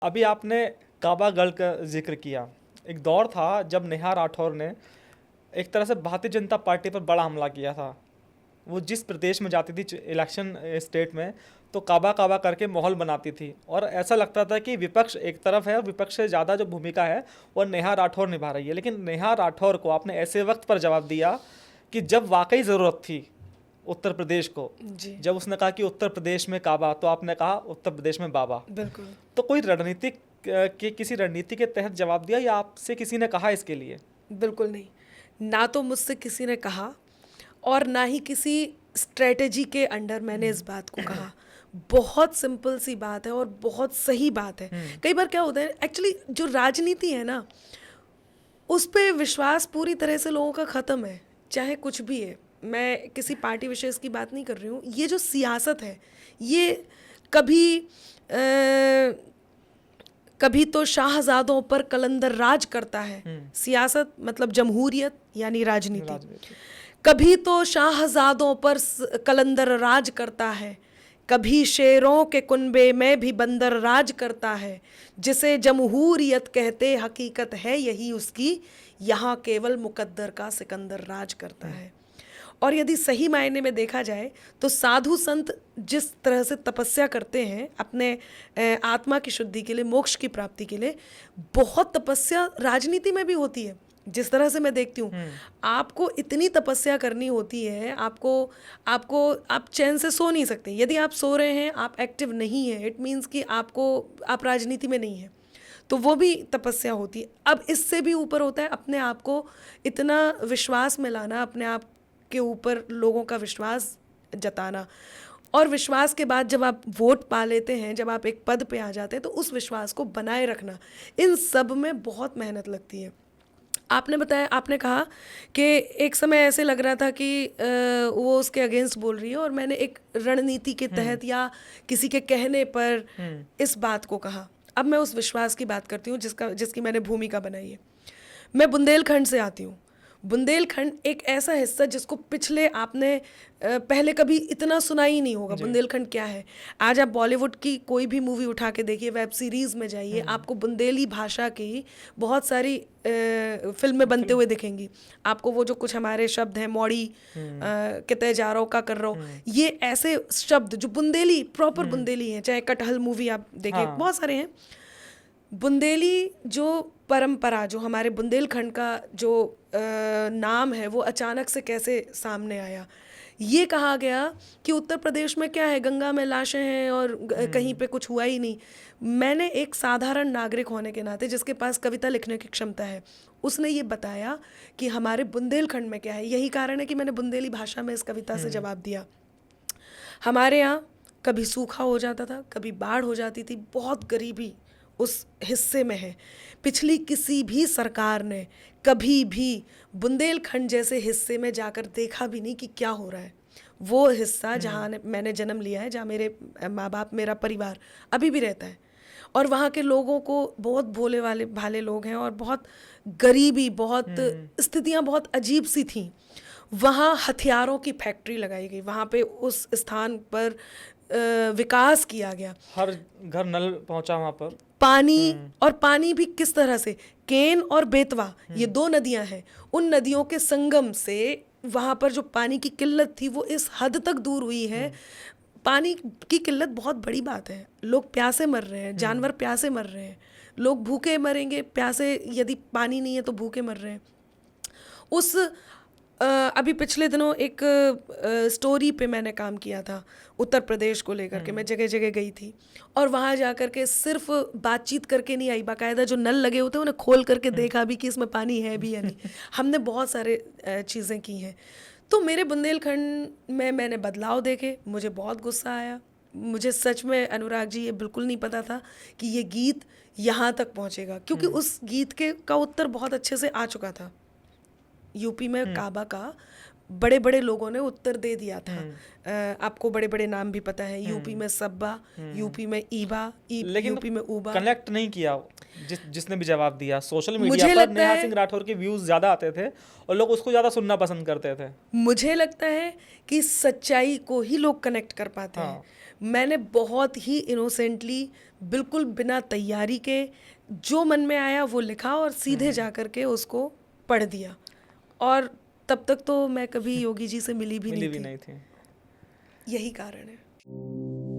अभी आपने काबा गढ़ का जिक्र किया। एक दौर था जब नेहा राठौर ने एक तरह से भारतीय जनता पार्टी पर बड़ा हमला किया था। वो जिस प्रदेश में जाती थी इलेक्शन स्टेट में, तो काबा काबा करके माहौल बनाती थी और ऐसा लगता था कि विपक्ष एक तरफ है और विपक्ष से ज़्यादा जो भूमिका है वो नेहा राठौर निभा रही है। लेकिन नेहा राठौर को आपने ऐसे वक्त पर जवाब दिया कि जब वाकई ज़रूरत थी उत्तर प्रदेश को। जी जब उसने कहा कि उत्तर प्रदेश में काबा, तो आपने कहा उत्तर प्रदेश में बाबा। बिल्कुल। तो कोई रणनीतिक किसी रणनीति के तहत जवाब दिया या आपसे किसी ने कहा इसके लिए? बिल्कुल नहीं, ना तो मुझसे किसी ने कहा और ना ही किसी स्ट्रेटेजी के अंडर मैंने इस बात को कहा। बहुत सिंपल सी बात है और बहुत सही बात है। कई बार क्या होता है एक्चुअली, जो राजनीति है ना, उस पे विश्वास पूरी तरह से लोगों का ख़त्म है, चाहे कुछ भी है। मैं किसी पार्टी विशेष की बात नहीं कर रही हूँ। ये जो सियासत है, ये कभी तो शाहजादों पर कलंदर राज करता है। सियासत मतलब जमहूरियत यानी राजनीति। कभी तो शाहजादों पर कलंदर राज करता है, कभी शेरों के कुनबे में भी बंदर राज करता है। जिसे जमहूरियत कहते हकीकत है यही उसकी, यहाँ केवल मुकद्दर का सिकंदर राज करता है। और यदि सही मायने में देखा जाए तो साधु संत जिस तरह से तपस्या करते हैं अपने आत्मा की शुद्धि के लिए, मोक्ष की प्राप्ति के लिए, बहुत तपस्या राजनीति में भी होती है। जिस तरह से मैं देखती हूँ, आपको इतनी तपस्या करनी होती है, आप चैन से सो नहीं सकते। यदि आप सो रहे हैं, आप एक्टिव नहीं है, इट मीन्स कि आप राजनीति में नहीं है, तो वो भी तपस्या होती है। अब इससे भी ऊपर होता है अपने आप को इतना विश्वास में लाना, अपने आप के ऊपर लोगों का विश्वास जताना, और विश्वास के बाद जब आप वोट पा लेते हैं, जब आप एक पद पे आ जाते हैं, तो उस विश्वास को बनाए रखना, इन सब में बहुत मेहनत लगती है। आपने बताया, आपने कहा कि एक समय ऐसे लग रहा था कि वो उसके अगेंस्ट बोल रही है, और मैंने एक रणनीति के तहत या किसी के कहने पर इस बात को कहा। अब मैं उस विश्वास की बात करती हूँ जिसकी मैंने भूमिका बनाई है। मैं बुंदेलखंड से आती हूँ। बुंदेलखंड एक ऐसा हिस्सा जिसको पिछले आपने पहले कभी इतना सुना ही नहीं होगा। बुंदेलखंड क्या है? आज आप बॉलीवुड की कोई भी मूवी उठा के देखिए, वेब सीरीज़ में जाइए, आपको बुंदेली भाषा की बहुत सारी फिल्में बनते हुए दिखेंगी। आपको वो जो कुछ हमारे शब्द हैं, मौड़ी किते जा रहा का कर रहा हूँ, ये ऐसे शब्द जो बुंदेली, प्रॉपर बुंदेली हैं। चाहे कटहल मूवी आप देखिए, बहुत सारे हैं। बुंदेली जो परंपरा, जो हमारे बुंदेलखंड का जो नाम है, वो अचानक से कैसे सामने आया? ये कहा गया कि उत्तर प्रदेश में क्या है, गंगा में लाशें हैं और कहीं पे कुछ हुआ ही नहीं। मैंने एक साधारण नागरिक होने के नाते, जिसके पास कविता लिखने की क्षमता है, उसने ये बताया कि हमारे बुंदेलखंड में क्या है। यही कारण है कि मैंने बुंदेली भाषा में इस कविता से जवाब दिया। हमारे यहाँ कभी सूखा हो जाता था, कभी बाढ़ हो जाती थी, बहुत गरीबी उस हिस्से में है। पिछली किसी भी सरकार ने कभी भी बुंदेलखंड जैसे हिस्से में जाकर देखा भी नहीं कि क्या हो रहा है। वो हिस्सा जहाँ मैंने जन्म लिया है, जहाँ मेरे माँ बाप, मेरा परिवार अभी भी रहता है, और वहाँ के लोगों को बहुत भोले वाले भाले लोग हैं, और बहुत गरीबी, बहुत स्थितियाँ बहुत अजीब सी थीं। वहाँ हथियारों की फैक्ट्री लगाई गई, वहाँ पे उस स्थान पर विकास किया गया, हर घर नल पहुंचा वहाँ पर। पानी, और पानी भी किस तरह से, केन और बेतवा, ये दो नदियां हैं, उन नदियों के संगम से वहाँ पर जो पानी की किल्लत थी वो इस हद तक दूर हुई है। पानी की किल्लत बहुत बड़ी बात है। लोग प्यासे मर रहे हैं, जानवर प्यासे मर रहे हैं, लोग भूखे मरेंगे, प्यासे, यदि पानी नहीं है तो भूखे मर रहे हैं। उस अभी पिछले दिनों एक स्टोरी पे मैंने काम किया था उत्तर प्रदेश को लेकर के। मैं जगह जगह गई थी, और वहाँ जा कर के सिर्फ बातचीत करके नहीं आई, बाकायदा जो नल लगे होते हैं उन्हें खोल करके देखा भी कि इसमें पानी है भी या नहीं। हमने बहुत सारे चीज़ें की हैं। तो मेरे बुंदेलखंड में मैंने बदलाव देखे, मुझे बहुत गुस्सा आया। मुझे सच में अनुराग जी ये बिल्कुल नहीं पता था कि ये गीत यहाँ तक पहुँचेगा, क्योंकि उस गीत का उत्तर बहुत अच्छे से आ चुका था। यूपी में काबा का बड़े बड़े लोगों ने उत्तर दे दिया था। आपको बड़े बड़े नाम भी पता है, यूपी में सब्बा, यूपी में ईबा, लेकिन यूपी में ऊबा। कनेक्ट नहीं किया जिसने भी जवाब दिया। सोशल मीडिया पर नेहा सिंह राठौर के व्यूज ज़्यादा आते थे और लोग उसको ज़्यादा सुनना पसंद करते थे। मुझे लगता है कि सच्चाई को ही लोग कनेक्ट कर पाते हैं। मैंने बहुत ही इनोसेंटली बिल्कुल बिना तैयारी के जो मन में आया वो लिखा और सीधे जा कर के उसको पढ़ दिया। और तब तक तो मैं कभी योगी जी से मिली भी मिली नहीं भी थी। नहीं थी। यही कारण है।